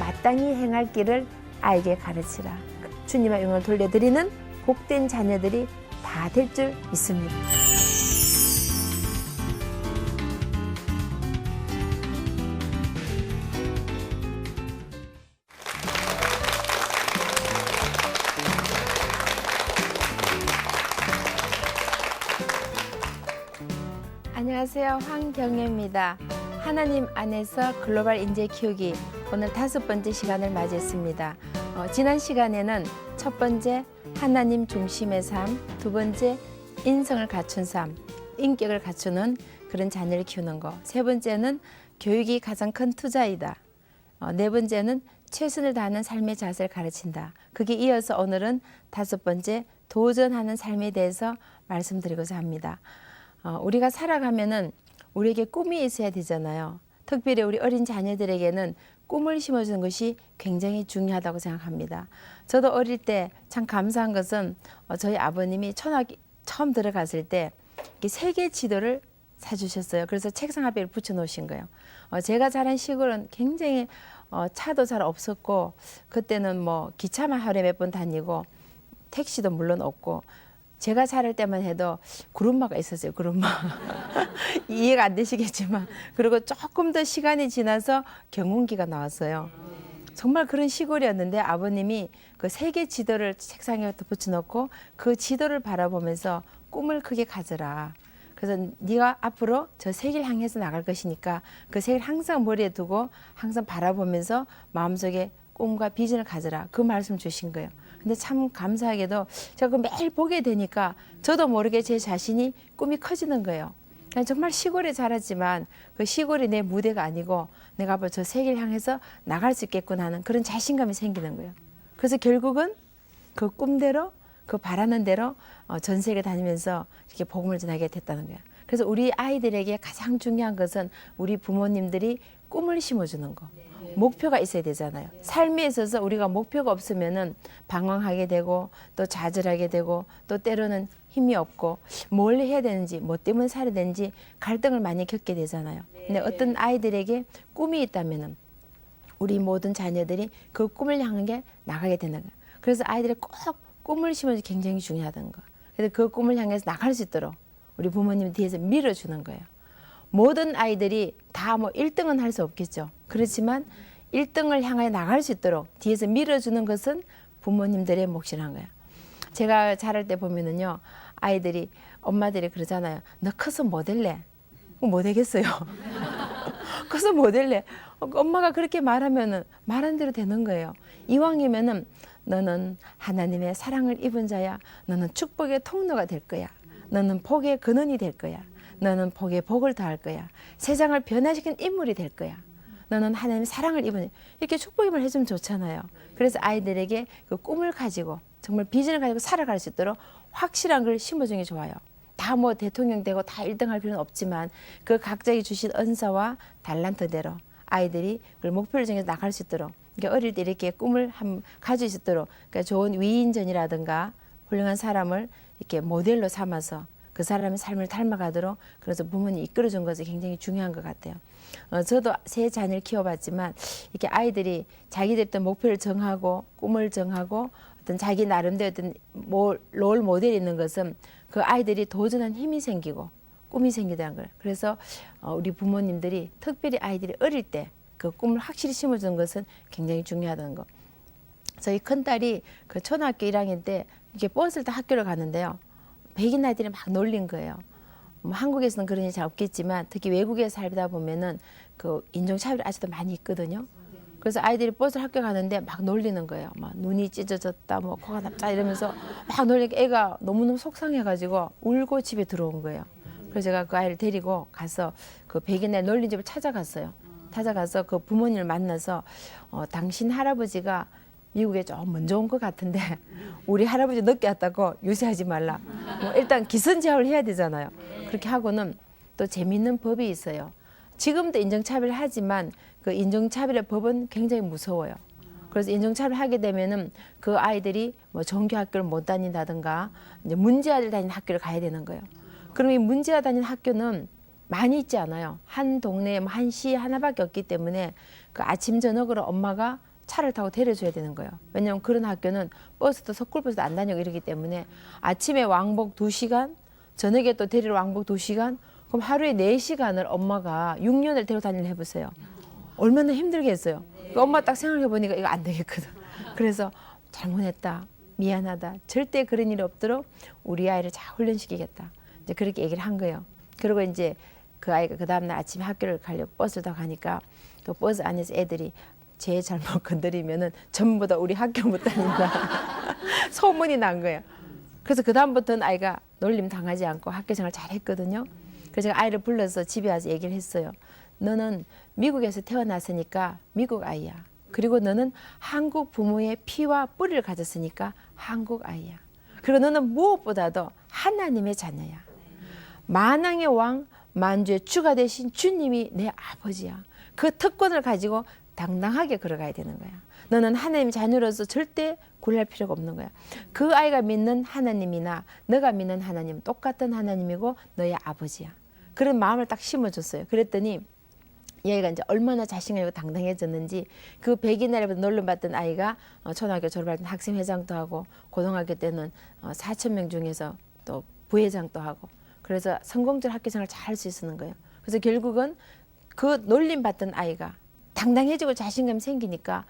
마땅히 행할 길을 아이에게 가르치라. 주님의 영광을 돌려드리는 복된 자녀들이 다 될 줄 믿습니다. 안녕하세요. 황경혜입니다. 하나님 안에서 글로벌 인재 키우기 오늘 5번째 시간을 맞이했습니다. 지난 시간에는 첫 번째 하나님 중심의 삶, 두 번째 인성을 갖춘 삶, 인격을 갖추는 그런 자녀를 키우는 거, 세 번째는 교육이 가장 큰 투자이다. 네 번째는 최선을 다하는 삶의 자세를 가르친다. 그게 이어서 오늘은 5번째 도전하는 삶에 대해서 말씀드리고자 합니다. 우리가 살아가면은 우리에게 꿈이 있어야 되잖아요. 특별히 우리 어린 자녀들에게는 꿈을 심어주는 것이 굉장히 중요하다고 생각합니다. 저도 어릴 때 참 감사한 것은 저희 아버님이 초등학교 처음 들어갔을 때 세계 지도를 사주셨어요. 그래서 책상 앞에 붙여 놓으신 거예요. 제가 자란 시골은 굉장히 차도 잘 없었고 그때는 뭐 기차만 하루에 몇 번 다니고 택시도 물론 없고 제가 자랄 때만 해도 구름마가 있었어요. 구름마. 이해가 안 되시겠지만 그리고 조금 더 시간이 지나서 경운기가 나왔어요. 정말 그런 시골이었는데 아버님이 그 세계 지도를 책상에 붙여놓고 그 지도를 바라보면서 꿈을 크게 가져라. 그래서 네가 앞으로 저 세계를 향해서 나갈 것이니까 그 세계를 항상 머리에 두고 항상 바라보면서 마음속에 꿈과 비전을 가져라. 그 말씀 주신 거예요. 근데 참 감사하게도 제가 그 매일 보게 되니까 저도 모르게 제 자신이 꿈이 커지는 거예요. 그냥 정말 시골에 자랐지만 그 시골이 내 무대가 아니고 내가 앞으로 저 세계를 향해서 나갈 수 있겠구나 하는 그런 자신감이 생기는 거예요. 그래서 결국은 그 꿈대로 그 바라는 대로 전 세계 다니면서 이렇게 복음을 전하게 됐다는 거예요. 그래서 우리 아이들에게 가장 중요한 것은 우리 부모님들이 꿈을 심어주는 거. 목표가 있어야 되잖아요. 삶에 있어서 우리가 목표가 없으면은 방황하게 되고 또 좌절하게 되고 또 때로는 힘이 없고 뭘 해야 되는지 뭐 때문에 살아야 되는지 갈등을 많이 겪게 되잖아요. 근데 어떤 아이들에게 꿈이 있다면은 우리 모든 자녀들이 그 꿈을 향하게 나가게 되는 거예요. 그래서 아이들이 꼭 꿈을 심어주기 굉장히 중요하다는 거. 그래서 그 꿈을 향해서 나갈 수 있도록 우리 부모님이 뒤에서 밀어주는 거예요. 모든 아이들이 다 뭐 1등은 할 수 없겠죠. 그렇지만 1등을 향해 나갈 수 있도록 뒤에서 밀어주는 것은 부모님들의 몫이라는 거예요. 제가 자랄 때 보면은요, 아이들이, 엄마들이 그러잖아요. 너 커서 뭐 될래? 뭐 되겠어요? 커서 뭐 될래? 엄마가 그렇게 말하면은 말한 대로 되는 거예요. 이왕이면은 너는 하나님의 사랑을 입은 자야. 너는 축복의 통로가 될 거야. 너는 복의 근원이 될 거야. 너는 복에 복을 더할 거야. 세상을 변화시킨 인물이 될 거야. 너는 하나님의 사랑을 입은 이렇게 축복임을 해주면 좋잖아요. 그래서 아이들에게 그 꿈을 가지고 정말 비전을 가지고 살아갈 수 있도록 확실한 걸 심어주는 게 좋아요. 다 뭐 대통령 되고 다 1등 할 필요는 없지만 그 각자에게 주신 은사와 달란트대로 아이들이 그걸 목표를 정해서 나갈 수 있도록 그러니까 어릴 때 이렇게 꿈을 가질 수 있도록 그러니까 좋은 위인전이라든가 훌륭한 사람을 이렇게 모델로 삼아서 그 사람의 삶을 닮아가도록 그래서 부모님이 이끌어준 것이 굉장히 중요한 것 같아요. 저도 세 자녀를 키워봤지만 이렇게 아이들이 자기들 어떤 목표를 정하고 꿈을 정하고 어떤 자기 나름대로 어떤 롤 모델이 있는 것은 그 아이들이 도전한 힘이 생기고 꿈이 생기다는 거예요. 그래서 우리 부모님들이 특별히 아이들이 어릴 때 그 꿈을 확실히 심어주는 것은 굉장히 중요하다는 거. 저희 큰딸이 그 초등학교 1학년 때 이렇게 버스를 타 학교를 가는데요. 백인 아이들이 막 놀린 거예요. 뭐 한국에서는 그런 일이 잘 없겠지만 특히 외국에 살다 보면은 그 인종차별이 아직도 많이 있거든요. 그래서 아이들이 버스를 학교 가는데 막 놀리는 거예요. 막 눈이 찢어졌다, 뭐 코가 납다 이러면서 막 놀리니까 애가 너무너무 속상해가지고 울고 집에 들어온 거예요. 그래서 제가 그 아이를 데리고 가서 그 백인 애 놀린 집을 찾아갔어요. 찾아가서 그 부모님을 만나서 당신 할아버지가 미국에 좀 먼저 온 것 같은데 우리 할아버지 늦게 왔다고 유세하지 말라. 뭐 일단 기선제압을 해야 되잖아요. 그렇게 하고는 또 재미있는 법이 있어요. 지금도 인종차별을 하지만 그 인종차별의 법은 굉장히 무서워요. 그래서 인종차별을 하게 되면은 그 아이들이 뭐 정규학교를 못 다닌다든가 이제 문제아들 다니는 학교를 가야 되는 거예요. 그럼 이 문제아 다니는 학교는 많이 있지 않아요. 한 동네에 한 시 하나밖에 없기 때문에 그 아침 저녁으로 엄마가 차를 타고 데려줘야 되는 거예요. 왜냐하면 그런 학교는 버스도 서울버스도 안 다니고 이러기 때문에 아침에 왕복 2시간, 저녁에 또 데리러 왕복 2시간, 그럼 하루에 4시간을 엄마가 6년을 데려 다니려 해보세요. 얼마나 힘들겠어요. 그 엄마 딱 생각해보니까 이거 안 되겠거든. 그래서 잘못했다, 미안하다, 절대 그런 일이 없도록 우리 아이를 잘 훈련시키겠다. 이제 그렇게 얘기를 한 거예요. 그리고 이제 그 아이가 그 다음날 아침에 학교를 가려고 버스를 타고 가니까 그 버스 안에서 애들이 제 잘못 건드리면은 전부 다 우리 학교 못 다닌다 소문이 난 거예요. 그래서 그 다음부터는 아이가 놀림 당하지 않고 학교 생활 잘 했거든요. 그래서 제가 아이를 불러서 집에 와서 얘기를 했어요. 너는 미국에서 태어났으니까 미국 아이야. 그리고 너는 한국 부모의 피와 뿌리를 가졌으니까 한국 아이야. 그리고 너는 무엇보다도 하나님의 자녀야. 만왕의 왕, 만주의 주가 되신 주님이 내 아버지야. 그 특권을 가지고 당당하게 걸어가야 되는 거야. 너는 하나님의 자녀로서 절대 굴할 필요가 없는 거야. 그 아이가 믿는 하나님이나 너가 믿는 하나님 똑같은 하나님이고 너의 아버지야. 그런 마음을 딱 심어줬어요. 그랬더니 얘가 이제 얼마나 자신감이 있고 당당해졌는지 그 백이날에부터 놀림받던 아이가 초등학교 졸업할 때 학생회장도 하고 고등학교 때는 4,000명 중에서 또 부회장도 하고 그래서 성공적으로 학교생활 잘 할 수 있는 거예요. 그래서 결국은 그 놀림받던 아이가 당당해지고 자신감이 생기니까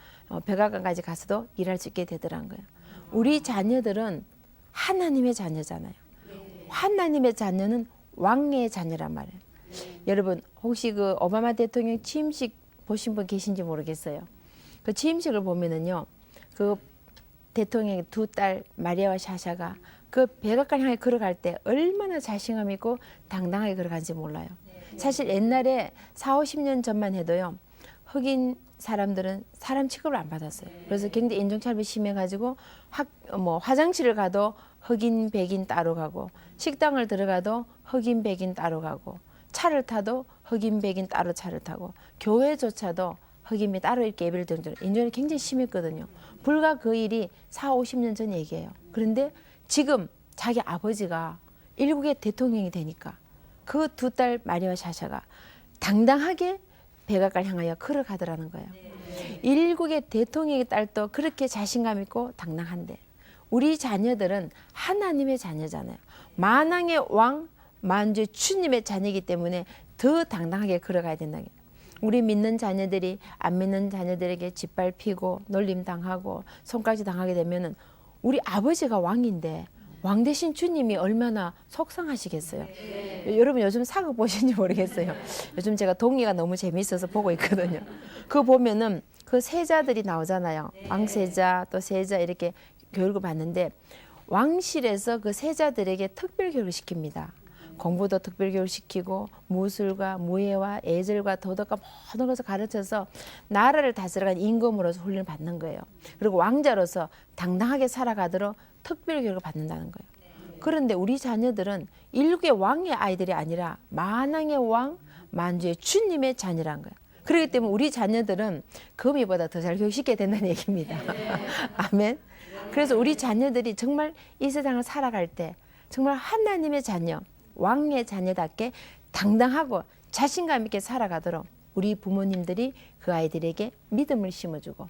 백악관까지 가서도 일할 수 있게 되더란 거예요. 우리 자녀들은 하나님의 자녀잖아요. 하나님의 자녀는 왕의 자녀란 말이에요. 여러분 혹시 그 오바마 대통령 취임식 보신 분 계신지 모르겠어요. 그 취임식을 보면은요, 그 대통령의 두 딸 마리아와 샤샤가 그 백악관 향해 걸어갈 때 얼마나 자신감 있고 당당하게 걸어간지 몰라요. 사실 옛날에 40-50년 전만 해도요, 흑인 사람들은 사람 취급을 안 받았어요. 그래서 굉장히 인종차별이 심해가지고 화장실을 가도 흑인, 백인 따로 가고 식당을 들어가도 흑인, 백인 따로 가고 차를 타도 흑인, 백인 따로 차를 타고 교회조차도 흑인이 따로 이렇게 예배를 드는 정도로 인종이 굉장히 심했거든요. 불과 그 일이 40-50년 전 얘기예요. 그런데 지금 자기 아버지가 일국의 대통령이 되니까 그 두 딸 마리아와 샤샤가 당당하게 백악관을 향하여 걸어가더라는 거예요. 일국의 대통령의 딸도 그렇게 자신감 있고 당당한데 우리 자녀들은 하나님의 자녀잖아요. 만왕의 왕, 만주의 주님의 자녀이기 때문에 더 당당하게 걸어가야 된다는 거예요. 우리 믿는 자녀들이 안 믿는 자녀들에게 짓밟히고 놀림당하고 손가락질 당하게 되면은 우리 아버지가 왕인데 왕 대신 주님이 얼마나 속상하시겠어요. 여러분 요즘 사극 보시는지 모르겠어요. 요즘 제가 동의가 너무 재미있어서 보고 있거든요. 그거 보면은 그 세자들이 나오잖아요. 왕세자 또 세자 이렇게 교육을 받는데 왕실에서 그 세자들에게 특별 교육을 시킵니다. 공부도 특별 교육을 시키고 무술과 무예와 예절과 도덕과 모든 것을 가르쳐서 나라를 다스려간 임금으로서 훈련을 받는 거예요. 그리고 왕자로서 당당하게 살아가도록 특별 교육을 받는다는 거예요. 그런데 우리 자녀들은 일국의 왕의 아이들이 아니라 만왕의 왕, 만주의 주님의 자녀란 거예요. 그렇기 때문에 우리 자녀들은 거미보다 더 잘 교육시켜야 된다는 얘기입니다. 아멘. 그래서 우리 자녀들이 정말 이 세상을 살아갈 때 정말 하나님의 자녀, 왕의 자녀답게 당당하고 자신감 있게 살아가도록 우리 부모님들이 그 아이들에게 믿음을 심어주고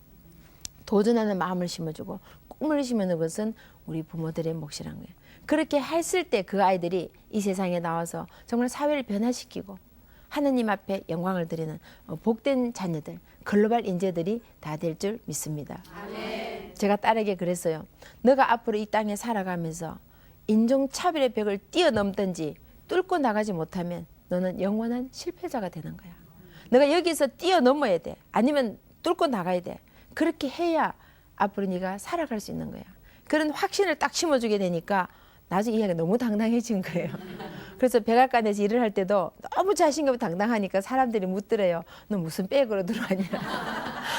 도전하는 마음을 심어주고 꿈을 심어주는 것은 우리 부모들의 몫이란 거예요. 그렇게 했을 때 그 아이들이 이 세상에 나와서 정말 사회를 변화시키고 하나님 앞에 영광을 드리는 복된 자녀들, 글로벌 인재들이 다 될 줄 믿습니다. 아멘. 제가 딸에게 그랬어요. 너가 앞으로 이 땅에 살아가면서 인종차별의 벽을 뛰어넘든지 뚫고 나가지 못하면 너는 영원한 실패자가 되는 거야. 너가 여기서 뛰어넘어야 돼. 아니면 뚫고 나가야 돼. 그렇게 해야 앞으로 네가 살아갈 수 있는 거야. 그런 확신을 딱 심어주게 되니까 나중에 이 아이가 너무 당당해진 거예요. 그래서 백악관에서 일을 할 때도 너무 자신감이 당당하니까 사람들이 묻더래요. 너 무슨 백으로 들어왔냐.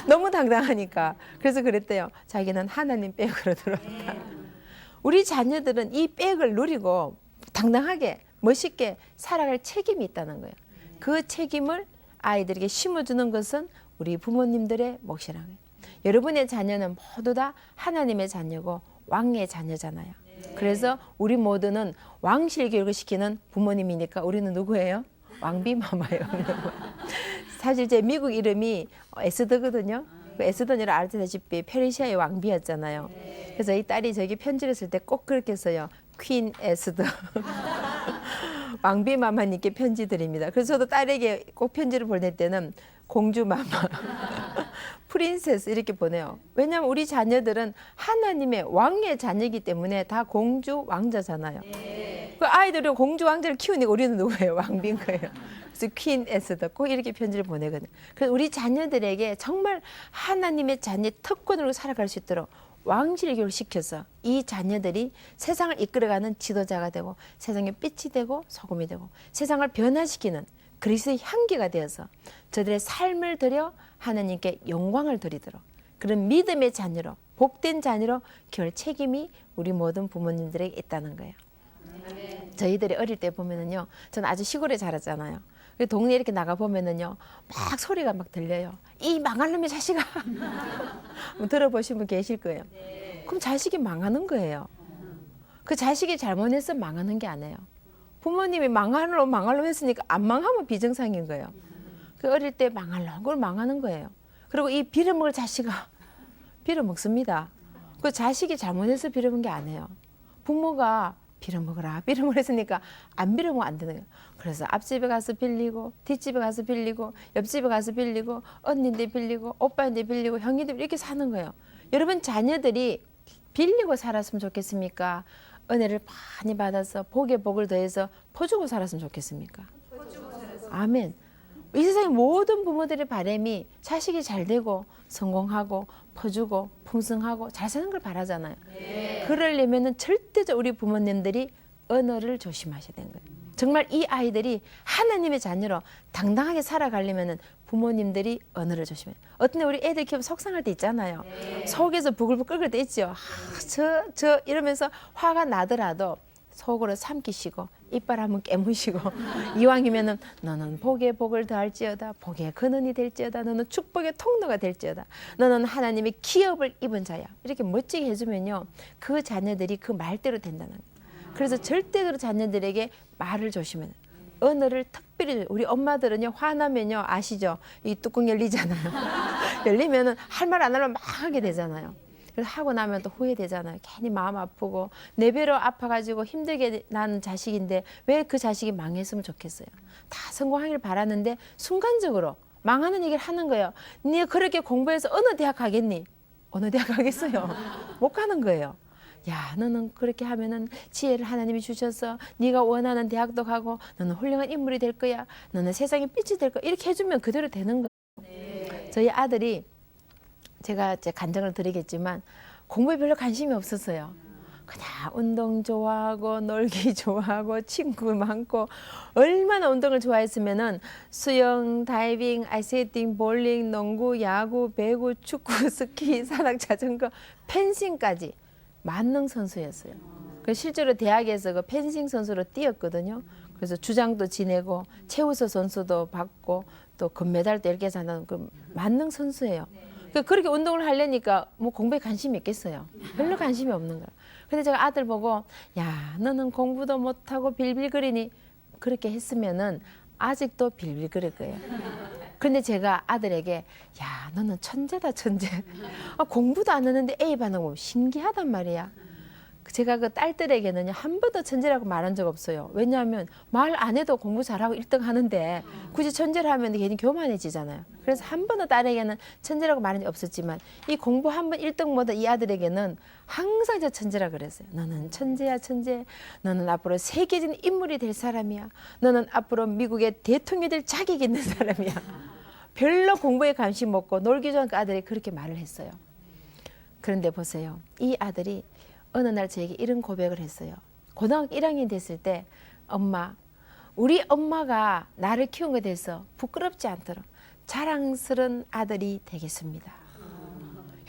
너무 당당하니까. 그래서 그랬대요. 자기는 하나님 백으로 들어왔다. 우리 자녀들은 이 백을 누리고 당당하게 멋있게 살아갈 책임이 있다는 거예요. 그 책임을 아이들에게 심어주는 것은 우리 부모님들의 몫이라는 거예요. 여러분의 자녀는 모두 다 하나님의 자녀고 왕의 자녀잖아요. 그래서 우리 모두는 왕실 교육을 시키는 부모님이니까 우리는 누구예요? 왕비마마예요. 사실 제 미국 이름이 에스더거든요. 그 에스더니를 알다시피 페르시아의 왕비였잖아요. 그래서 이 딸이 저기 편지를 쓸 때 꼭 그렇게 써요. 퀸 에스더. 왕비 마마님께 편지 드립니다. 그래서 저도 딸에게 꼭 편지를 보낼 때는 공주 마마, 프린세스 이렇게 보내요. 왜냐하면 우리 자녀들은 하나님의 왕의 자녀이기 때문에 다 공주 왕자잖아요. 그 아이들이 공주 왕자를 키우니까 우리는 누구예요? 왕비인 거예요. 그래서 퀸 에스더 꼭 이렇게 편지를 보내거든요. 그래서 우리 자녀들에게 정말 하나님의 자녀의 특권으로 살아갈 수 있도록 왕실 교육을 시켜서 이 자녀들이 세상을 이끌어가는 지도자가 되고 세상의 빛이 되고 소금이 되고 세상을 변화시키는 그리스도의 향기가 되어서 저들의 삶을 들여 하나님께 영광을 드리도록 그런 믿음의 자녀로 복된 자녀로 키울 책임이 우리 모든 부모님들에게 있다는 거예요. 저희들이 어릴 때 보면은요, 저는 아주 시골에 자랐잖아요. 동네 이렇게 나가 보면은요, 막 소리가 막 들려요. 이 망할 놈의 자식아. 들어보신 분 계실 거예요. 그럼 자식이 망하는 거예요. 그 자식이 잘못해서 망하는 게 아니에요. 부모님이 망할 놈 했으니까 안 망하면 비정상인 거예요. 그 어릴 때 망할 놈, 그걸 망하는 거예요. 그리고 이 빌어먹을 자식아, 빌어먹습니다. 그 자식이 잘못해서 빌어먹은 게 아니에요. 부모가 빌어먹으라 했으니까 안 빌어먹으면 안 되는 거예요. 그래서 앞집에 가서 빌리고 뒷집에 가서 빌리고 옆집에 가서 빌리고 언니인데 빌리고 오빠인데 빌리고 형인데 이렇게 사는 거예요. 여러분 자녀들이 빌리고 살았으면 좋겠습니까? 은혜를 많이 받아서 복에 복을 더해서 퍼주고 살았으면 좋겠습니까? 아멘. 이 세상의 모든 부모들의 바람이 자식이 잘 되고 성공하고 퍼주고 풍성하고 잘 사는 걸 바라잖아요. 그러려면은 절대적으로 우리 부모님들이 언어를 조심하셔야 되는 거예요. 정말 이 아이들이 하나님의 자녀로 당당하게 살아가려면은 부모님들이 언어를 조심해요. 어떤 때 우리 애들 키우면 속상할 때 있잖아요. 속에서 부글부글 끓을 때 있죠. 저 이러면서 화가 나더라도 속으로 삼키시고 이빨 한번 깨무시고 이왕이면은 너는 복에 복을 더할지어다 복의 근원이 될지어다 너는 축복의 통로가 될지어다 너는 하나님의 기업을 입은 자야 이렇게 멋지게 해주면요 그 자녀들이 그 말대로 된다는 거예요. 그래서 절대로 자녀들에게 말을 조심해야 돼요. 언어를 특별히 우리 엄마들은요 화나면요 아시죠? 이 뚜껑 열리잖아요. 열리면은 할 말 안 하면 막 하게 되잖아요. 그래서 하고 나면 또 후회되잖아요. 괜히 마음 아프고 내 배로 아파가지고 힘들게 난 자식인데 왜 그 자식이 망했으면 좋겠어요. 다 성공하길 바라는데 순간적으로 망하는 얘기를 하는 거예요. 네가 그렇게 공부해서 어느 대학 가겠니? 어느 대학 가겠어요? 못 가는 거예요. 야, 너는 그렇게 하면은 지혜를 하나님이 주셔서 네가 원하는 대학도 가고 너는 훌륭한 인물이 될 거야. 너는 세상의 빛이 될 거야. 이렇게 해주면 그대로 되는 거예요. 저희 아들이 제가 이제 간증을 드리겠지만 공부에 별로 관심이 없었어요. 그냥 운동 좋아하고 놀기 좋아하고 친구 많고 얼마나 운동을 좋아했으면은 수영, 다이빙, 아이스케이팅, 볼링, 농구, 야구, 배구, 축구, 스키, 산악, 자전거, 펜싱까지 만능 선수였어요. 그래서 실제로 대학에서 그 펜싱 선수로 뛰었거든요. 그래서 주장도 지내고 최우수 선수도 받고 또 금메달도 이렇게 사는 그 만능 선수예요. 그렇게 운동을 하려니까 뭐 공부에 관심이 있겠어요. 별로 관심이 없는 거예요. 근데 제가 아들 보고 야 너는 공부도 못하고 빌빌거리니 그렇게 했으면은 아직도 빌빌거릴 거예요. 근데 제가 아들에게 야 너는 천재다 천재. 공부도 안 하는데 A 반응 보면 신기하단 말이야. 제가 그 딸들에게는요 한 번도 천재라고 말한 적 없어요. 왜냐하면 말 안 해도 공부 잘하고 1등 하는데 굳이 천재를 하면 괜히 교만해지잖아요. 그래서 한 번도 딸에게는 천재라고 말한 적 없었지만 이 공부 한 번 1등보다 이 아들에게는 항상 저 천재라 그랬어요. 너는 천재야 천재. 너는 앞으로 세계적인 인물이 될 사람이야. 너는 앞으로 미국의 대통령이 될 자격이 있는 사람이야. 별로 공부에 관심 없고 놀기 좋아하는 그 아들이 그렇게 말을 했어요. 그런데 보세요. 이 아들이 어느 날 저에게 이런 고백을 했어요. 고등학교 1학년 됐을 때 엄마, 우리 엄마가 나를 키운 것에 대해서 부끄럽지 않도록 자랑스러운 아들이 되겠습니다.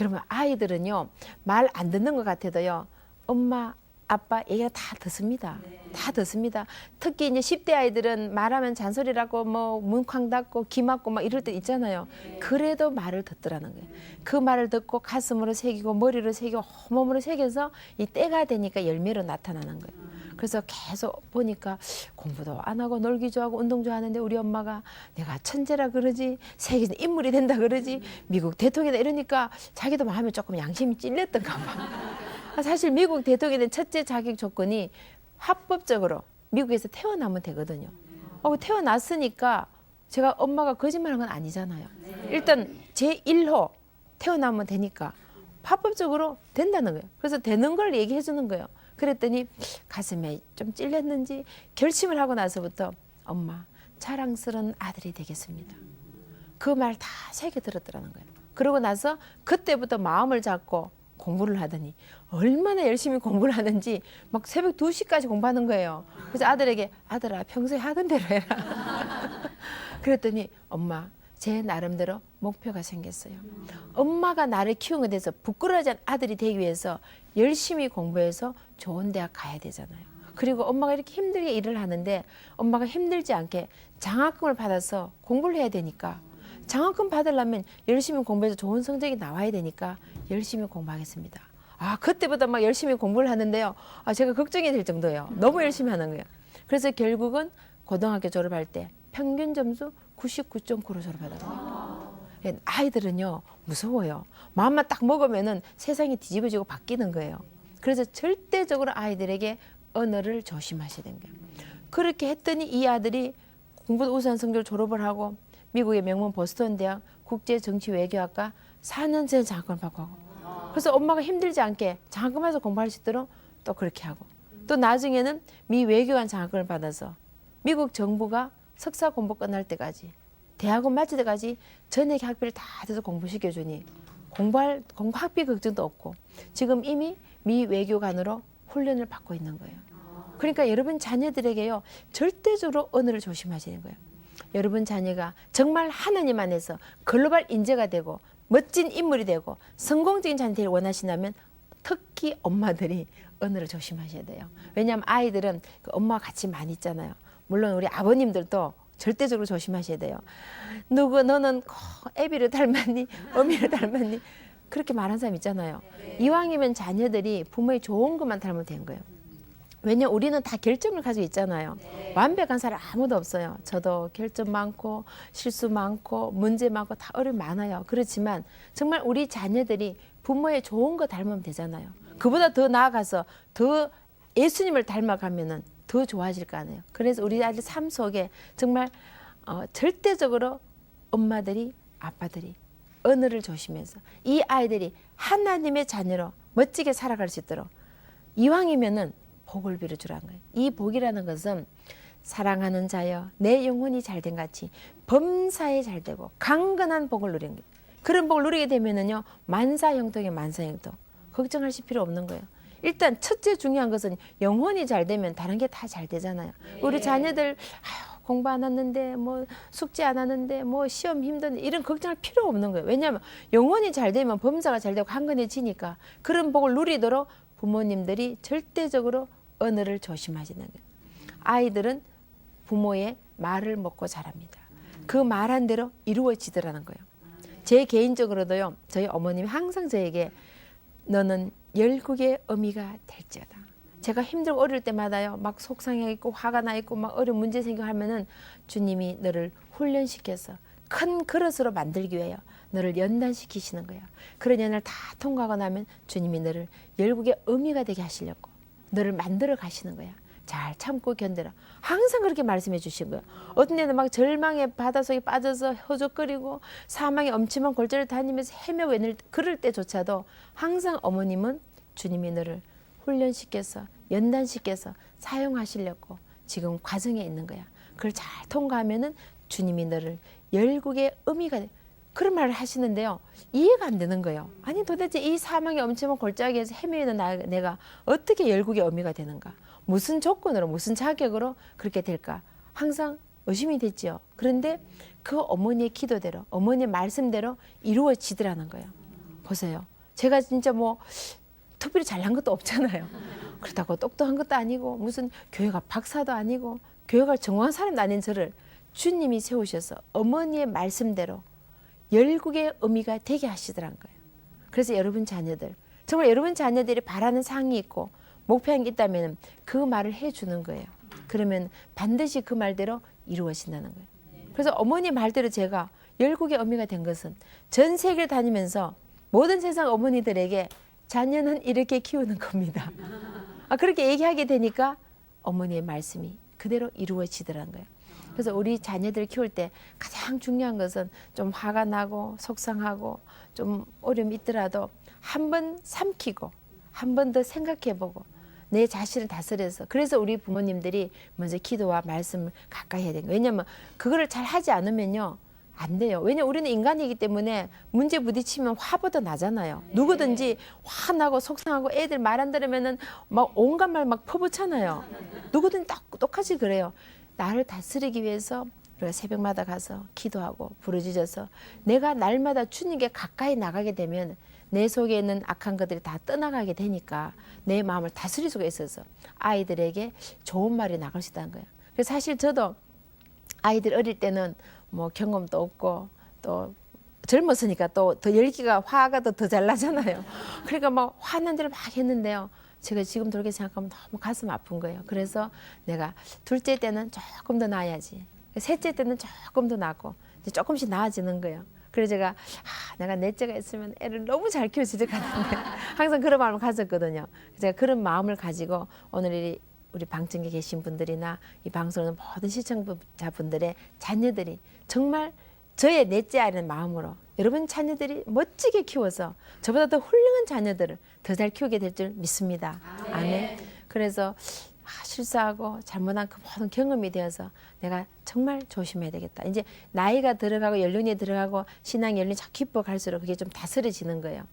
여러분 아이들은요 말 안 듣는 것 같아도요 엄마, 아빠 얘기가 다 듣습니다. 다 듣습니다. 특히 이제 10대 아이들은 말하면 잔소리라고 뭐 문쾅 닫고 귀 막고 막 이럴 때 있잖아요. 그래도 말을 듣더라는 거예요. 그 말을 듣고 가슴으로 새기고 머리로 새기고 몸으로 새겨서 이 때가 되니까 열매로 나타나는 거예요. 그래서 계속 보니까 공부도 안 하고 놀기 좋아하고 운동 좋아하는데 우리 엄마가 내가 천재라 그러지 세계에서 인물이 된다 그러지 미국 대통령이다 이러니까 자기도 마음에 조금 양심이 찔렸던가 봐. 사실 미국 대통령이 된 첫째 자격 조건이 합법적으로 미국에서 태어나면 되거든요. 태어났으니까 제가 엄마가 거짓말한 건 아니잖아요. 일단 제1호 태어나면 되니까 합법적으로 된다는 거예요. 그래서 되는 걸 얘기해 주는 거예요. 그랬더니 가슴에 좀 찔렸는지 결심을 하고 나서부터 엄마 자랑스러운 아들이 되겠습니다. 그 말 다 새겨 들었더라는 거예요. 그러고 나서 그때부터 마음을 잡고 공부를 하더니 얼마나 열심히 공부를 하는지 막 새벽 2시까지 공부하는 거예요. 그래서 아들에게 아들아 평소에 하던 대로 해라. 그랬더니 엄마 제 나름대로 목표가 생겼어요. 엄마가 나를 키운 것에 대해서 부끄러워하지 않은 아들이 되기 위해서 열심히 공부해서 좋은 대학 가야 되잖아요. 그리고 엄마가 이렇게 힘들게 일을 하는데 엄마가 힘들지 않게 장학금을 받아서 공부를 해야 되니까 장학금 받으려면 열심히 공부해서 좋은 성적이 나와야 되니까 열심히 공부하겠습니다. 그때부터 막 열심히 공부를 하는데요. 제가 걱정이 될 정도예요. 너무 열심히 하는 거예요. 그래서 결국은 고등학교 졸업할 때 평균 점수 99.9로 졸업하더라고요. 아이들은요 무서워요. 마음만 딱 먹으면은 세상이 뒤집어지고 바뀌는 거예요. 그래서 절대적으로 아이들에게 언어를 조심하셔야 되는 거예요. 그렇게 했더니 이 아들이 공부 우수한 성적을 졸업을 하고 미국의 명문 보스턴 대학 국제정치외교학과 4년제 장학금을 받고 하고 그래서 엄마가 힘들지 않게 장학금에서 공부할 수 있도록 또 그렇게 하고 또 나중에는 미 외교관 장학금을 받아서 미국 정부가 석사 공부 끝날 때까지 대학원 마칠 때까지 전액 학비를 다 돼서 공부시켜주니 공부 학비 걱정도 없고 지금 이미 미 외교관으로 훈련을 받고 있는 거예요. 그러니까 여러분 자녀들에게요 절대적으로 언어를 조심하시는 거예요. 여러분 자녀가 정말 하나님 안에서 글로벌 인재가 되고 멋진 인물이 되고 성공적인 자녀를 원하신다면 특히 엄마들이 언어를 조심하셔야 돼요. 왜냐하면 아이들은 그 엄마와 같이 많이 있잖아요. 물론 우리 아버님들도 절대적으로 조심하셔야 돼요. 너는 애비를 닮았니? 어미를 닮았니? 그렇게 말하는 사람 있잖아요. 이왕이면 자녀들이 부모의 좋은 것만 닮으면 되는 거예요. 왜냐면 우리는 다 결점을 가지고 있잖아요. 완벽한 사람 아무도 없어요. 저도 결점 많고 실수 많고 문제 많고 다 어려움 많아요. 그렇지만 정말 우리 자녀들이 부모의 좋은 거 닮으면 되잖아요. 그보다 더 나아가서 더 예수님을 닮아가면은 더 좋아질 거 아니에요. 그래서 우리 아이들 삶 속에 정말 절대적으로 엄마들이 아빠들이 언어를 조심해서 이 아이들이 하나님의 자녀로 멋지게 살아갈 수 있도록 이왕이면은 복을 빌어주라는 거예요. 이 복이라는 것은 사랑하는 자여 내 영혼이 잘된 같이 범사에 잘되고 강건한 복을 누리는 거예요. 그런 복을 누리게 되면은요 만사형통의 만사형통 걱정하실 필요 없는 거예요. 일단 첫째 중요한 것은 영혼이 잘 되면 다른 게 다 잘 되잖아요. 우리 자녀들 공부 안 했는데 뭐 숙제 안 하는데 뭐 시험 힘든 이런 걱정할 필요 없는 거예요. 왜냐하면 영혼이 잘 되면 범사가 잘 되고 강건해지니까 그런 복을 누리도록 부모님들이 절대적으로 언어를 조심하시는 거예요. 아이들은 부모의 말을 먹고 자랍니다. 그 말한 대로 이루어지더라는 거예요. 제 개인적으로도요. 저희 어머님이 항상 저에게 너는 열국의 어미가 될지어다. 제가 힘들고 어릴 때마다요. 막 속상해 있고 화가 나 있고 막 어려운 문제 생겨 하면은 주님이 너를 훈련시켜서 큰 그릇으로 만들기 위하여 너를 연단시키시는 거야. 그런 연을 다 통과하고 나면 주님이 너를 열국의 어미가 되게 하시려고 너를 만들어 가시는 거야. 잘 참고 견뎌라. 항상 그렇게 말씀해 주신 거예요. 어떤 때는 막 절망의 바닷속에 빠져서 허적거리고 사망의 엄침한 골짜기를 다니면서 헤매고 있는 그럴 때조차도 항상 어머님은 주님이 너를 훈련시켜서 연단시켜서 사용하시려고 지금 과정에 있는 거야. 그걸 잘 통과하면은 주님이 너를 열국의 어미가 돼. 그런 말을 하시는데요. 이해가 안 되는 거예요. 아니 도대체 이 사망의 엄청난 골짜기에서 헤매는 내가 어떻게 열국의 어미가 되는가? 무슨 조건으로 무슨 자격으로 그렇게 될까? 항상 의심이 됐지요. 그런데 그 어머니의 기도대로 어머니의 말씀대로 이루어지더라는 거예요. 보세요. 제가 진짜 뭐 특별히 잘난 것도 없잖아요. 그렇다고 똑똑한 것도 아니고 무슨 교회가 박사도 아니고 교회가 정확한 사람도 아닌 저를 주님이 세우셔서 어머니의 말씀대로 열국의 의미가 되게 하시더란 거예요. 그래서 여러분 자녀들, 정말 여러분 자녀들이 바라는 사항이 있고 목표한 게 있다면 그 말을 해주는 거예요. 그러면 반드시 그 말대로 이루어진다는 거예요. 그래서 어머니 말대로 제가 열국의 어미가 된 것은 전 세계를 다니면서 모든 세상 어머니들에게 자녀는 이렇게 키우는 겁니다. 그렇게 얘기하게 되니까 어머니의 말씀이 그대로 이루어지더라는 거예요. 그래서 우리 자녀들 키울 때 가장 중요한 것은 좀 화가 나고 속상하고 좀 어려움이 있더라도 한 번 삼키고 한 번 더 생각해보고 내 자신을 다스려서, 그래서 우리 부모님들이 먼저 기도와 말씀을 가까이 해야 되는 거예요. 왜냐하면 그거를 잘 하지 않으면요 안 돼요. 왜냐면 우리는 인간이기 때문에 문제 부딪히면 화보다 나잖아요. 누구든지 화나고 속상하고 애들 말 안 들으면은 막 온갖 말 막 퍼붓잖아요. 누구든 똑같이 그래요. 나를 다스리기 위해서 우리가 새벽마다 가서 기도하고 부르짖어서 내가 날마다 주님께 가까이 나가게 되면 내 속에 있는 악한 것들이 다 떠나가게 되니까 내 마음을 다스릴 수가 있어서 아이들에게 좋은 말이 나갈 수 있다는 거예요. 그래서 사실 저도 아이들 어릴 때는 뭐 경험도 없고 또 젊었으니까 또 더 열기가 화가 더 잘 나잖아요. 그러니까 막 화난 대로 막 했는데요. 제가 지금 돌게 생각하면 너무 가슴 아픈 거예요. 그래서 내가 둘째 때는 조금 더 나아야지. 셋째 때는 조금 더 나고 이제 조금씩 나아지는 거예요. 그래서 제가 내가 넷째가 있으면 애를 너무 잘 키워줄 것 같은데 항상 그런 마음을 가졌거든요. 제가 그런 마음을 가지고 오늘 우리 방청객 계신 분들이나 이 방송하는 모든 시청자분들의 자녀들이 정말 저의 넷째 아이라는 마음으로 여러분 자녀들이 멋지게 키워서 저보다 더 훌륭한 자녀들을 더 잘 키우게 될 줄 믿습니다. 아멘. 그래서 실수하고 잘못한 그 모든 경험이 되어서 내가 정말 조심해야 되겠다. 이제 나이가 들어가고 연륜이 들어가고 신앙 연륜이 자꾸 깊어 갈수록 그게 좀 다스려지는 거예요.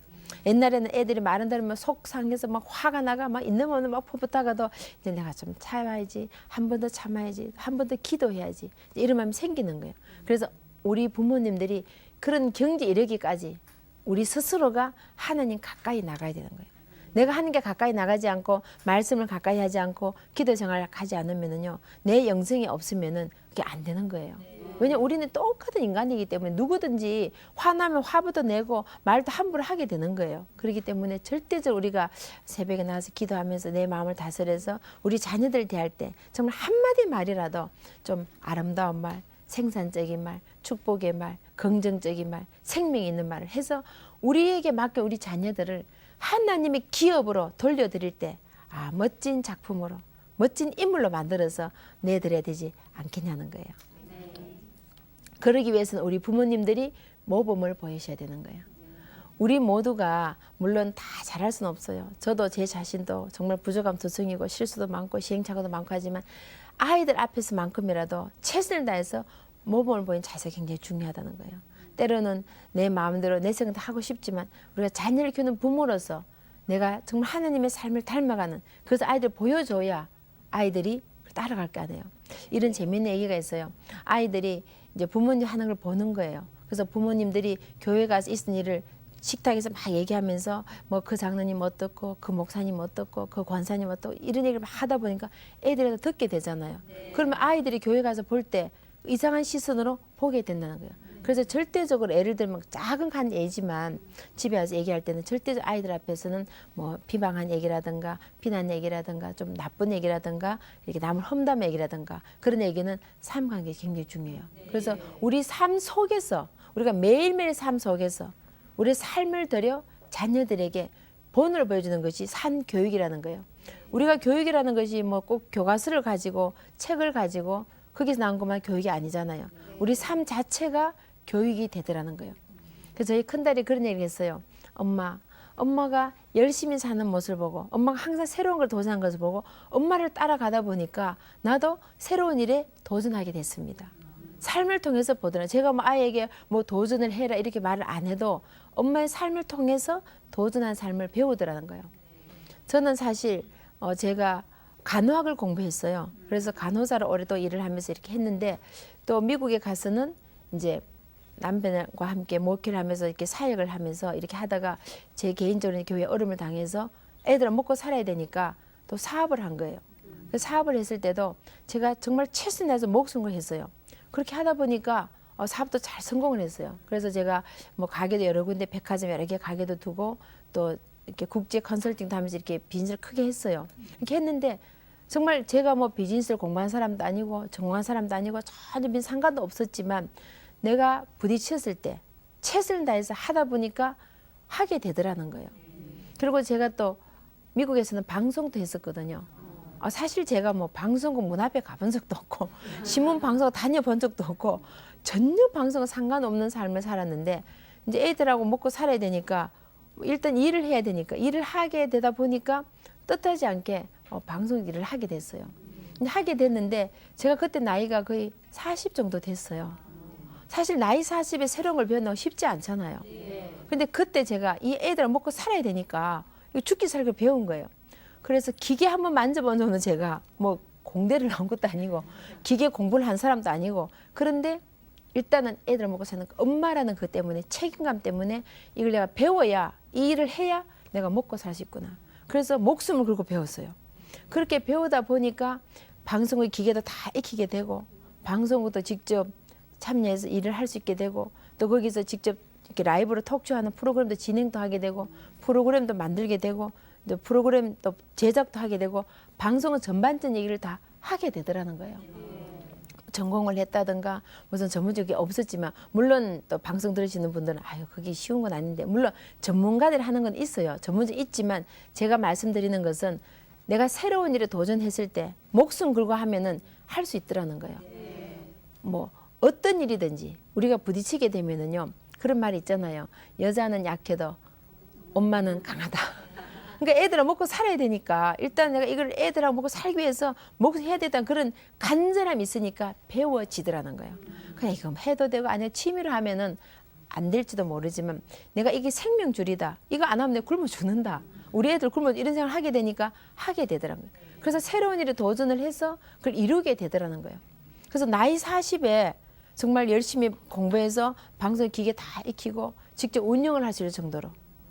옛날에는 애들이 말 안 들으면 속 상해서 막 화가 나가 막 있는 없는 막 퍼붓다가도 이제 내가 좀 참아야지, 한 번 더 참아야지, 한 번 더 기도해야지, 이런 마음이 생기는 거예요. 그래서 우리 부모님들이 그런 경지 이르기까지 우리 스스로가 하나님 가까이 나가야 되는 거예요. 내가 하나님께 가까이 나가지 않고 말씀을 가까이 하지 않고 기도 생활을 하지 않으면은요 내 영성이 없으면은 그게 안 되는 거예요. 왜냐면 우리는 똑같은 인간이기 때문에 누구든지 화나면 화부터 내고 말도 함부로 하게 되는 거예요. 그렇기 때문에 절대적으로 우리가 새벽에 나와서 기도하면서 내 마음을 다스려서 우리 자녀들 대할 때 정말 한마디 말이라도 좀 아름다운 말, 생산적인 말, 축복의 말, 긍정적인 말, 생명 있는 말을 해서 우리에게 맡겨 우리 자녀들을 하나님의 기업으로 돌려드릴 때 멋진 작품으로 멋진 인물로 만들어서 내드려야 되지 않겠냐는 거예요. 그러기 위해서는 우리 부모님들이 모범을 보이셔야 되는 거예요. 우리 모두가 물론 다 잘할 수는 없어요. 저도 제 자신도 정말 부족함 투성이고 실수도 많고 시행착오도 많고 하지만 아이들 앞에서만큼이라도 최선을 다해서 모범을 보이는 자세가 굉장히 중요하다는 거예요. 때로는 내 마음대로 내 생각도 하고 싶지만 우리가 자녀를 키우는 부모로서 내가 정말 하나님의 삶을 닮아가는, 그래서 아이들 보여줘야 아이들이 따라갈 거 아니에요. 이런 재미있는 얘기가 있어요. 아이들이 이제 부모님 하는 걸 보는 거예요. 그래서 부모님들이 교회 가서 있은 일을 식탁에서 막 얘기하면서 뭐 그 장로님 어떻고 그 목사님 어떻고 그 권사님 어떻고 이런 얘기를 막 하다 보니까 애들이 듣게 되잖아요. 그러면 아이들이 교회 가서 볼 때 이상한 시선으로 보게 된다는 거예요. 그래서 절대적으로 예를 들면 작은 간 애지만 집에 와서 얘기할 때는 절대적으로 아이들 앞에서는 뭐 비방한 얘기라든가 비난 얘기라든가 좀 나쁜 얘기라든가 이렇게 남을 험담 얘기라든가 그런 얘기는 삼가는 게 굉장히 중요해요. 그래서 우리 삶 속에서 우리가 매일매일 삶 속에서 우리의 삶을 들여 자녀들에게 본을 보여주는 것이 산 교육이라는 거예요. 우리가 교육이라는 것이 뭐 꼭 교과서를 가지고 책을 가지고 거기서 나온 것만 교육이 아니잖아요. 우리 삶 자체가 교육이 되더라는 거예요. 그래서 저희 큰딸이 그런 얘기를 했어요. 엄마가 열심히 사는 모습을 보고 엄마가 항상 새로운 걸 도전한 것을 보고 엄마를 따라가다 보니까 나도 새로운 일에 도전하게 됐습니다. 삶을 통해서 보더라. 제가 뭐 아이에게 뭐 도전을 해라 이렇게 말을 안 해도 엄마의 삶을 통해서 도전한 삶을 배우더라는 거예요. 저는 사실 제가 간호학을 공부했어요. 그래서 간호사로 오래 또 일을 하면서 이렇게 했는데 또 미국에 가서는 이제 남편과 함께 목회를 하면서 이렇게 사역을 하면서 이렇게 하다가 제 개인적으로 교회 어려움을 당해서 애들은 먹고 살아야 되니까 또 사업을 한 거예요. 그 사업을 했을 때도 제가 정말 최선을 다해서 목숨을 했어요. 그렇게 하다 보니까 사업도 잘 성공을 했어요. 그래서 제가 뭐 가게도 여러 군데, 백화점 여러 개 가게도 두고 또 이렇게 국제 컨설팅도 하면서 이렇게 비즈니스를 크게 했어요. 이렇게 했는데 정말 제가 뭐 비즈니스를 공부한 사람도 아니고 전공한 사람도 아니고 전혀 상관도 없었지만 내가 부딪혔을 때 최선을 다해서 하다 보니까 하게 되더라는 거예요. 그리고 제가 또 미국에서는 방송도 했었거든요. 사실 제가 뭐 방송국 문 앞에 가본 적도 없고 신문 방송 다녀본 적도 없고 전혀 방송과 상관없는 삶을 살았는데 이제 애들하고 먹고 살아야 되니까 일단 일을 해야 되니까 일을 하게 되다 보니까 뜻하지 않게 방송 일을 하게 됐어요. 하게 됐는데 제가 그때 나이가 거의 40 정도 됐어요. 사실 나이 40에 새로운 걸 배운다고 쉽지 않잖아요. 근데 그때 제가 이 애들을 먹고 살아야 되니까 죽기 살기 배운 거예요. 그래서 기계 한번 만져본 적은 제가 뭐 공대를 나온 것도 아니고 기계 공부를 한 사람도 아니고 그런데 일단은 애들을 먹고 사는 엄마라는 그 때문에 책임감 때문에 이걸 내가 배워야 이 일을 해야 내가 먹고 살 수 있구나. 그래서 목숨을 걸고 배웠어요. 그렇게 배우다 보니까 방송의 기계도 다 익히게 되고 방송국도 직접 참여해서 일을 할 수 있게 되고 또 거기서 직접 이렇게 라이브로 톡쇼하는 프로그램도 진행도 하게 되고 프로그램도 만들게 되고 또 프로그램 또 제작도 하게 되고 방송은 전반적인 얘기를 다 하게 되더라는 거예요. 전공을 했다든가 무슨 전문적이 없었지만 물론 또 방송 들으시는 분들은 아유 그게 쉬운 건 아닌데 물론 전문가들이 하는 건 있어요. 전문적 있지만 제가 말씀드리는 것은 내가 새로운 일에 도전했을 때 목숨 걸고 하면은 할 수 있더라는 거예요. 뭐 어떤 일이든지 우리가 부딪히게 되면은요 그런 말이 있잖아요. 여자는 약해도 엄마는 강하다. 그러니까 애들을 먹고 살아야 되니까 일단 내가 이걸 애들하고 먹고 살기 위해서 목숨 해야 되다는 그런 간절함이 있으니까 배워지더라는 거예요. 그냥 이거 해도 되고 아니면 취미로 하면은 안 될지도 모르지만 내가 이게 생명줄이다. 이거 안 하면 내가 굶어 죽는다. 우리 애들 굶어 이런 생각을 하게 되니까 하게 되더라는 거예요. 그래서 새로운 일에 도전을 해서 그걸 이루게 되더라는 거예요. 그래서 나이 40에 정말 열심히 공부해서 방송 기계 다 익히고 직접 운영을 할 수 있을 정도로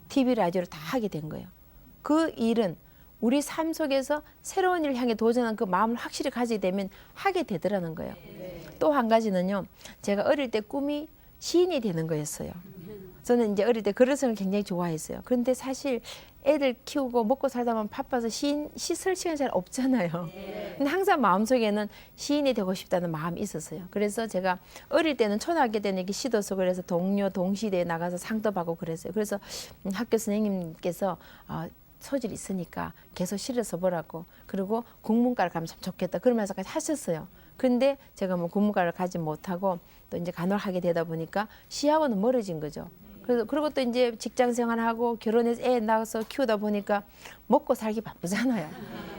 TV, 라디오를 다 하게 된 거예요. 그 일은 우리 삶 속에서 새로운 일을 향해 도전한 그 마음을 확실히 가지게 되면 하게 되더라는 거예요. 또 한 가지는요. 제가 어릴 때 꿈이 시인이 되는 거였어요. 저는 이제 어릴 때 글을 쓰는 걸 굉장히 좋아했어요. 그런데 사실 애들 키우고 먹고 살다 보면 바빠서 시 쓸 시간이 잘 없잖아요. 근데 항상 마음속에는 시인이 되고 싶다는 마음이 있었어요. 그래서 제가 어릴 때는 초등학교 때는 이렇게 시도 쓰고 그래서 동료 동시대에 나가서 상도 받고 그랬어요. 그래서 학교 선생님께서 소질이 있으니까 계속 시를 써보라고 그리고 국문과를 가면 참 좋겠다 그러면서까지 하셨어요. 그런데 제가 뭐 국문과를 가지 못하고 또 이제 간호하게 되다 보니까 시하고는 멀어진 거죠. 그리고 또 이제 직장 생활하고 결혼해서 애 낳아서 키우다 보니까 먹고 살기 바쁘잖아요.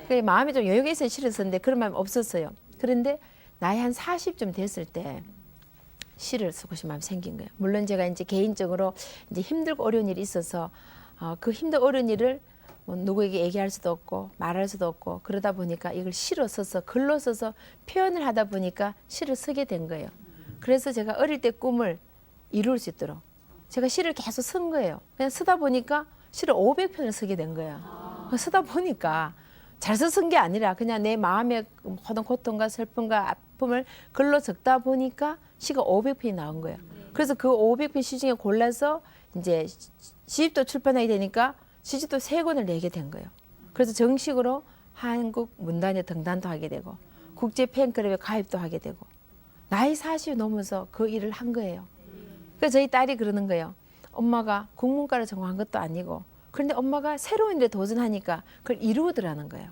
그래서 마음이 좀 여유가 있어야 시를 썼는데 그런 마음이 없었어요. 그런데 나이 한 40쯤 됐을 때 시를 쓰고 싶은 마음이 생긴 거예요. 물론 제가 이제 개인적으로 이제 힘들고 어려운 일이 있어서 그 힘들고 어려운 일을 뭐 누구에게 얘기할 수도 없고 말할 수도 없고 그러다 보니까 이걸 시로 써서 글로 써서 표현을 하다 보니까 시를 쓰게 된 거예요. 그래서 제가 어릴 때 꿈을 이룰 수 있도록 제가 시를 계속 쓴 거예요. 그냥 쓰다 보니까 시를 500편을 쓰게 된 거예요. 쓰다 보니까 잘 쓴 게 아니라 그냥 내 마음의 모든 고통과 슬픔과 아픔을 글로 적다 보니까 시가 500편이 나온 거예요. 그래서 그 500편 시 중에 골라서 이제 시집도 출판하게 되니까 시집도 3권을 내게 된 거예요. 그래서 정식으로 한국 문단에 등단도 하게 되고 국제 팬클럽에 가입도 하게 되고 나이 40이 넘어서 그 일을 한 거예요. 그래서 저희 딸이 그러는 거예요. 엄마가 국문과를 전공한 것도 아니고 그런데 엄마가 새로운 일에 도전하니까 그걸 이루더라는 거예요.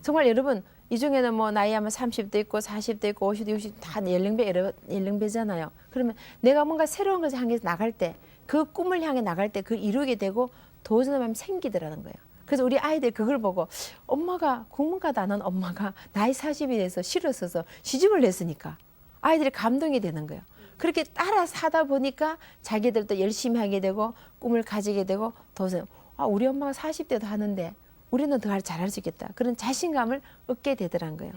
정말 여러분 이 중에는 뭐 나이 하면 30도 있고 40도 있고 50도 60도 다 연령배잖아요. 그러면 내가 뭔가 새로운 것을 향해서 나갈 때 그 꿈을 향해 나갈 때 그걸 이루게 되고 도전의 마음이 생기더라는 거예요. 그래서 우리 아이들 그걸 보고 엄마가 국문과도 안 한 엄마가 나이 40이 돼서 시를 써서 시집을 냈으니까 아이들이 감동이 되는 거예요. 그렇게 따라 사다 보니까 자기들도 열심히 하게 되고 꿈을 가지게 되고 도전. 우리 엄마가 40대도 하는데 우리는 더 잘할 수 있겠다. 그런 자신감을 얻게 되더란 거예요.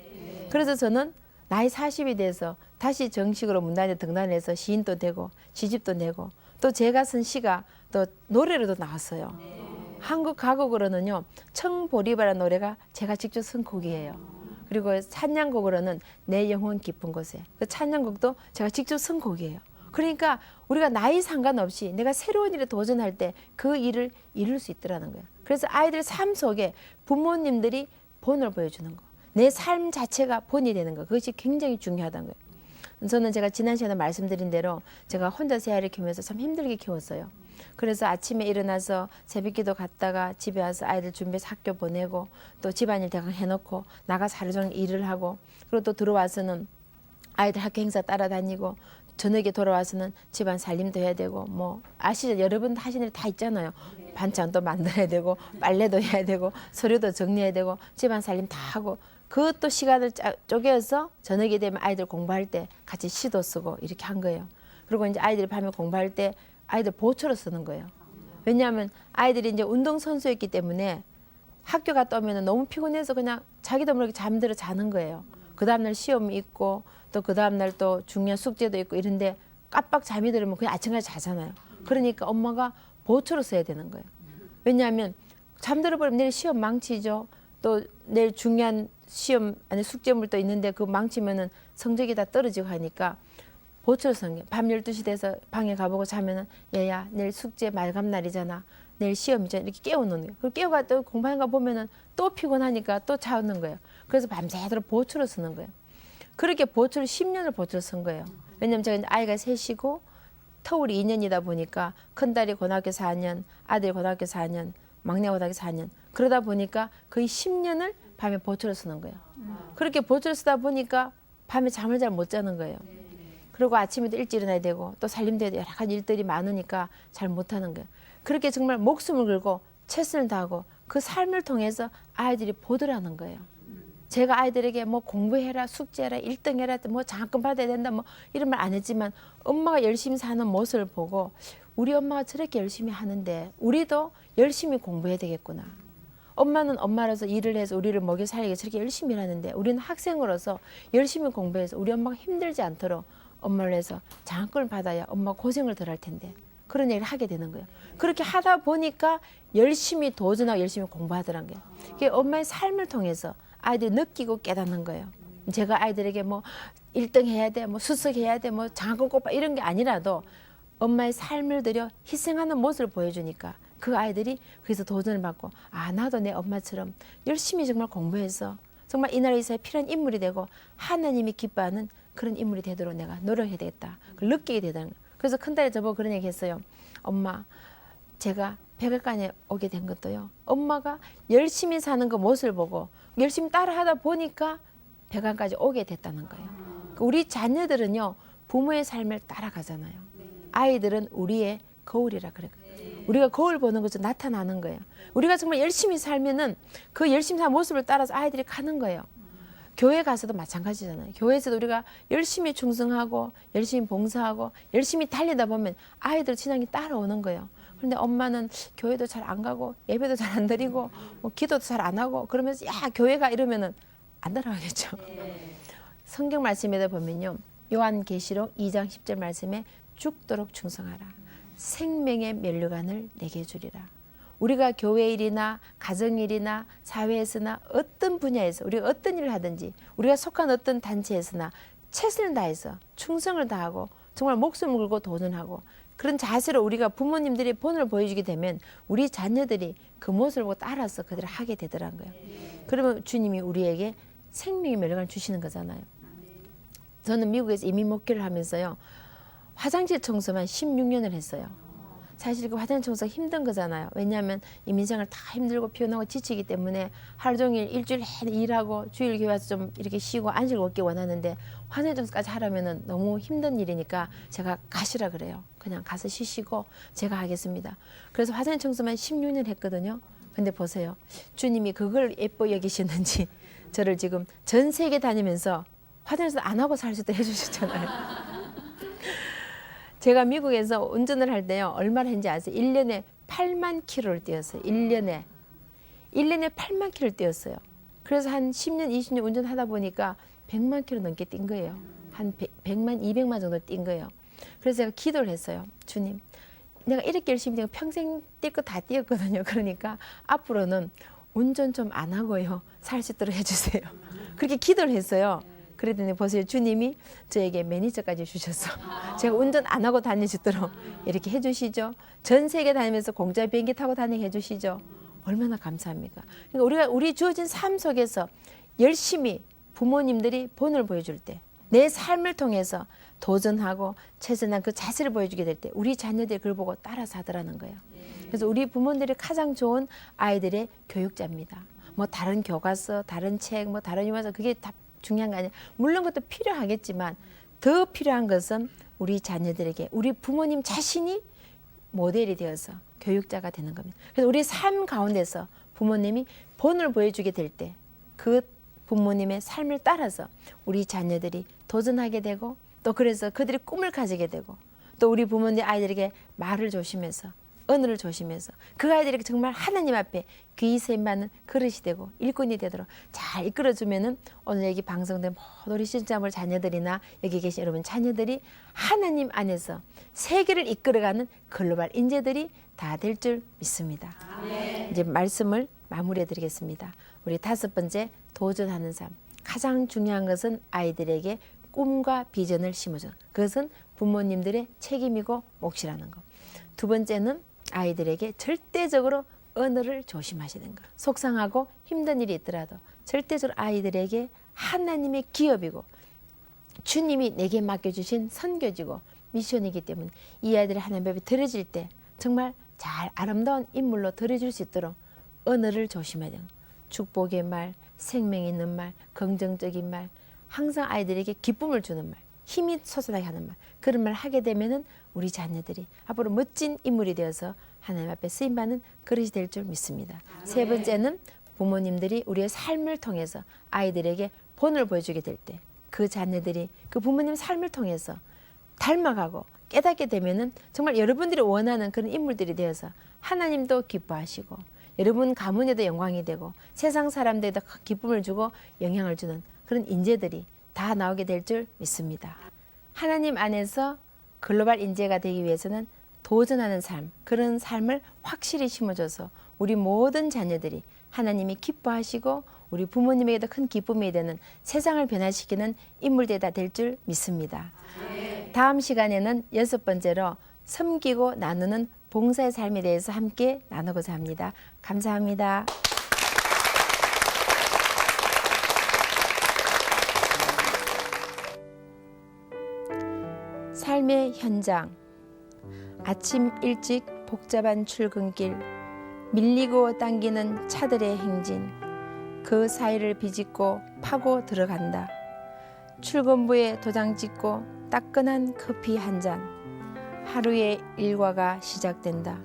그래서 저는 나이 40이 돼서 다시 정식으로 문단에 등단해서 시인도 되고 시집도 내고 또 제가 쓴 시가 또 노래로도 나왔어요. 한국 가곡으로는요, 청보리바라는 노래가 제가 직접 쓴 곡이에요. 그리고 찬양곡으로는 내 영혼 깊은 곳에, 그 찬양곡도 제가 직접 쓴 곡이에요. 그러니까 우리가 나이 상관없이 내가 새로운 일에 도전할 때 그 일을 이룰 수 있더라는 거예요. 그래서 아이들 삶 속에 부모님들이 본을 보여주는 거, 내 삶 자체가 본이 되는 거, 그것이 굉장히 중요하다는 거예요. 저는 제가 지난 시간에 말씀드린 대로 제가 혼자 세 아이를 키우면서 참 힘들게 키웠어요. 그래서 아침에 일어나서 새벽기도 갔다가 집에 와서 아이들 준비해서 학교 보내고 또 집안일 대강 해놓고 나가서 하루 종일 일을 하고, 그리고 또 들어와서는 아이들 학교 행사 따라다니고, 저녁에 돌아와서는 집안 살림도 해야 되고, 뭐 아시죠? 여러분 하시는 일 다 있잖아요. 반찬도 만들어야 되고, 빨래도 해야 되고, 서류도 정리해야 되고, 집안 살림 다 하고, 그것도 시간을 쪼개서 저녁이 되면 아이들 공부할 때 같이 시도 쓰고 이렇게 한 거예요. 그리고 이제 아이들이 밤에 공부할 때 아이들 보초로 쓰는 거예요. 왜냐하면 아이들이 이제 운동선수였기 때문에 학교 갔다 오면 너무 피곤해서 그냥 자기도 모르게 잠들어 자는 거예요. 그 다음날 시험이 있고 또 그 다음날 또 중요한 숙제도 있고 이런데 깜빡 잠이 들으면 그냥 아침까지 자잖아요. 그러니까 엄마가 보초로 써야 되는 거예요. 왜냐하면 잠들어 버리면 내일 시험 망치죠. 또 내일 중요한 시험 아니 숙제물도 있는데 그 망치면은 성적이 다 떨어지고 하니까 보초로 쓰는 게, 밤 12시 돼서 방에 가보고 자면은 얘야 내일 숙제 마감 날이잖아, 내일 시험이잖아, 이렇게 깨워놓는 거예요. 그리고 깨워가 또 공부하는 거 보면은 또 피곤하니까 또 자는 거예요. 그래서 밤새도록 보초로 쓰는 거예요. 그렇게 보초를 10년을 보초로 쓴 거예요. 왜냐면 제가 이제 아이가 셋이고 터울이 2년이다 보니까 큰딸이 고등학교 4년, 아들이 고등학교 4년, 막내 고등학교 4년, 그러다 보니까 거의 10년을 밤에 보초로 쓰는 거예요. 그렇게 보초로 쓰다 보니까 밤에 잠을 잘 못 자는 거예요. 그리고 아침에도 일찍 일어나야 되고 또 살림도 해야 되고 여러 가지 일들이 많으니까 잘 못하는 거예요. 그렇게 정말 목숨을 걸고 최선을 다하고 그 삶을 통해서 아이들이 보더라는 거예요. 제가 아이들에게 뭐 공부해라, 숙제해라, 1등해라, 뭐 장학금 받아야 된다, 뭐 이런 말 안 했지만 엄마가 열심히 사는 모습을 보고 우리 엄마가 저렇게 열심히 하는데 우리도 열심히 공부해야 되겠구나. 엄마는 엄마로서 일을 해서 우리를 먹여 살리기 저렇게 열심히 하는데 우리는 학생으로서 열심히 공부해서 우리 엄마가 힘들지 않도록 엄마를 해서 장학금을 받아야 엄마 고생을 덜 할 텐데 그런 얘기를 하게 되는 거예요. 그렇게 하다 보니까 열심히 도전하고 열심히 공부하더란 거예요. 그게 엄마의 삶을 통해서 아이들이 느끼고 깨닫는 거예요. 제가 아이들에게 뭐 1등 해야 돼, 뭐 수석해야 돼, 뭐 장학금 꼭 이런 게 아니라도 엄마의 삶을 들여 희생하는 모습을 보여주니까 그 아이들이 거기서 도전을 받고, 아 나도 내 엄마처럼 열심히 정말 공부해서 정말 이 나라 이사에 필요한 인물이 되고 하나님이 기뻐하는 그런 인물이 되도록 내가 노력해야 되겠다. 그걸 느끼게 되다는 거예요. 그래서 큰딸이 저보고 그런 얘기 했어요. 엄마, 제가 백악관에 오게 된 것도요, 엄마가 열심히 사는 그 모습을 보고 열심히 따라하다 보니까 백악관까지 오게 됐다는 거예요. 우리 자녀들은요 부모의 삶을 따라가잖아요. 아이들은 우리의 거울이라 그랬거든요. 우리가 거울 보는 것으로 나타나는 거예요. 우리가 정말 열심히 살면은 그 열심히 사는 모습을 따라서 아이들이 가는 거예요. 교회 가서도 마찬가지잖아요. 교회에서도 우리가 열심히 충성하고 열심히 봉사하고 열심히 달리다 보면 아이들 신앙이 따라오는 거예요. 그런데 엄마는 교회도 잘 안 가고 예배도 잘 안 드리고 뭐 기도도 잘 안 하고 그러면서 야 교회가 이러면은 안 따라가겠죠. 성경 말씀에다 보면요, 요한계시록 2장 10절 말씀에 죽도록 충성하라. 생명의 면류관을 내게 주리라. 우리가 교회 일이나 가정 일이나 사회에서나 어떤 분야에서 우리가 어떤 일을 하든지 우리가 속한 어떤 단체에서나 최선을 다해서 충성을 다하고 정말 목숨을 걸고 도전하고 그런 자세로 우리가 부모님들이 본을 보여주게 되면 우리 자녀들이 그 모습을 보고 따라서 그들을 하게 되더라는 거예요. 그러면 주님이 우리에게 생명의 면류관을 주시는 거잖아요. 저는 미국에서 이민 목회를 하면서요, 화장실 청소만 16년을 했어요. 사실 그 화장실 청소가 힘든 거잖아요. 왜냐하면 이민생활 다 힘들고 피곤하고 지치기 때문에 하루 종일 일주일 내내 일하고 주일 교회 와서 좀 이렇게 쉬고 안식을 얻기 원하는데 화장실 청소까지 하려면 너무 힘든 일이니까 제가 가시라 그래요. 그냥 가서 쉬시고 제가 하겠습니다. 그래서 화장실 청소만 16년 했거든요. 근데 보세요. 주님이 그걸 예뻐 여기시는지 저를 지금 전 세계 다니면서 화장실 안 하고 살 수도 해주셨잖아요. 제가 미국에서 운전을 할 때요, 얼마를 했는지 아세요? 1년에 8만 킬로를 뛰었어요. 1년에 8만 킬로를 뛰었어요. 그래서 한 10년, 20년 운전하다 보니까 100만 킬로 넘게 뛴 거예요. 한 100만, 200만 정도 뛴 거예요. 그래서 제가 기도를 했어요. 주님, 내가 이렇게 열심히 뛰고 평생 뛸 거 다 뛰었거든요. 그러니까 앞으로는 운전 좀 안 하고요. 살 수 있도록 해주세요. 그렇게 기도를 했어요. 그랬더니 보세요. 주님이 저에게 매니저까지 주셔서 제가 운전 안 하고 다닐 수 있도록 이렇게 해주시죠. 전 세계 다니면서 공짜 비행기 타고 다니게 해주시죠. 얼마나 감사합니까? 그러니까 우리 주어진 삶 속에서 열심히 부모님들이 본을 보여줄 때, 내 삶을 통해서 도전하고 최선한 그 자세를 보여주게 될 때 우리 자녀들이 그걸 보고 따라서 하더라는 거예요. 그래서 우리 부모들이 가장 좋은 아이들의 교육자입니다. 뭐 다른 교과서, 다른 책, 뭐 다른 유머서 그게 다 중요한 거 아니에요. 물론 그것도 필요하겠지만 더 필요한 것은 우리 자녀들에게 우리 부모님 자신이 모델이 되어서 교육자가 되는 겁니다. 그래서 우리 삶 가운데서 부모님이 본을 보여주게 될 때 그 부모님의 삶을 따라서 우리 자녀들이 도전하게 되고 또 그래서 그들이 꿈을 가지게 되고 또 우리 부모님 아이들에게 말을 조심해서 언어를 조심해서 그 아이들에게 정말 하나님 앞에 귀히 쓰임받는 그릇이 되고 일꾼이 되도록 잘 이끌어주면은 오늘 여기 방송된 모든 우리 신자물 자녀들이나 여기 계신 여러분 자녀들이 하나님 안에서 세계를 이끌어가는 글로벌 인재들이 다 될 줄 믿습니다. 아멘. 이제 말씀을 마무리해 드리겠습니다. 우리 5번째 도전하는 삶. 가장 중요한 것은 아이들에게 꿈과 비전을 심어주는 그것은 부모님들의 책임이고 몫이라는 것. 2번째는 아이들에게 절대적으로 언어를 조심하시는 것. 속상하고 힘든 일이 있더라도 절대적으로 아이들에게 하나님의 기업이고 주님이 내게 맡겨주신 선교지고 미션이기 때문에 이 아이들이 하나님 앞에 드려질 때 정말 잘 아름다운 인물로 드려질 수 있도록 언어를 조심해야 돼요. 축복의 말, 생명 있는 말, 긍정적인 말, 항상 아이들에게 기쁨을 주는 말, 힘이 솟아나게 하는 말, 그런 말 하게 되면은 우리 자녀들이 앞으로 멋진 인물이 되어서 하나님 앞에 쓰임받는 그릇이 될 줄 믿습니다. 네. 3번째는 부모님들이 우리의 삶을 통해서 아이들에게 본을 보여주게 될 때 그 자녀들이 그 부모님 삶을 통해서 닮아가고 깨닫게 되면은 정말 여러분들이 원하는 그런 인물들이 되어서 하나님도 기뻐하시고 여러분 가문에도 영광이 되고 세상 사람들에도 기쁨을 주고 영향을 주는 그런 인재들이 다 나오게 될 줄 믿습니다. 하나님 안에서 글로벌 인재가 되기 위해서는 도전하는 삶, 그런 삶을 확실히 심어줘서 우리 모든 자녀들이 하나님이 기뻐하시고 우리 부모님에게도 큰 기쁨이 되는 세상을 변화시키는 인물들이 될 줄 믿습니다. 다음 시간에는 6번째로 섬기고 나누는 봉사의 삶에 대해서 함께 나누고자 합니다. 감사합니다. 삶의 현장. 아침 일찍 복잡한 출근길, 밀리고 당기는 차들의 행진, 그 사이를 비집고 파고 들어간다. 출근부에 도장 찍고 따끈한 커피 한 잔, 하루의 일과가 시작된다.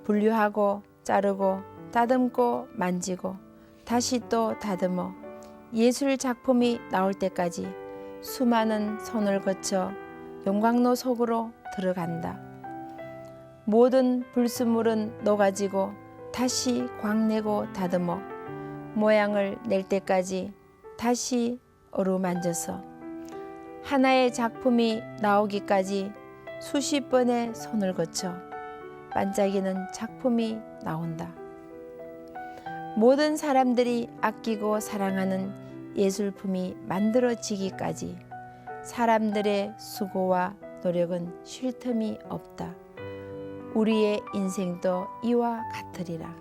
분류하고 자르고 다듬고 만지고 다시 또 다듬어 예술 작품이 나올 때까지 수많은 손을 거쳐 용광로 속으로 들어간다. 모든 불순물은 녹아지고 다시 광내고 다듬어 모양을 낼 때까지 다시 어루만져서 하나의 작품이 나오기까지 수십 번의 손을 거쳐 반짝이는 작품이 나온다. 모든 사람들이 아끼고 사랑하는 예술품이 만들어지기까지 사람들의 수고와 노력은 쉴 틈이 없다. 우리의 인생도 이와 같으리라.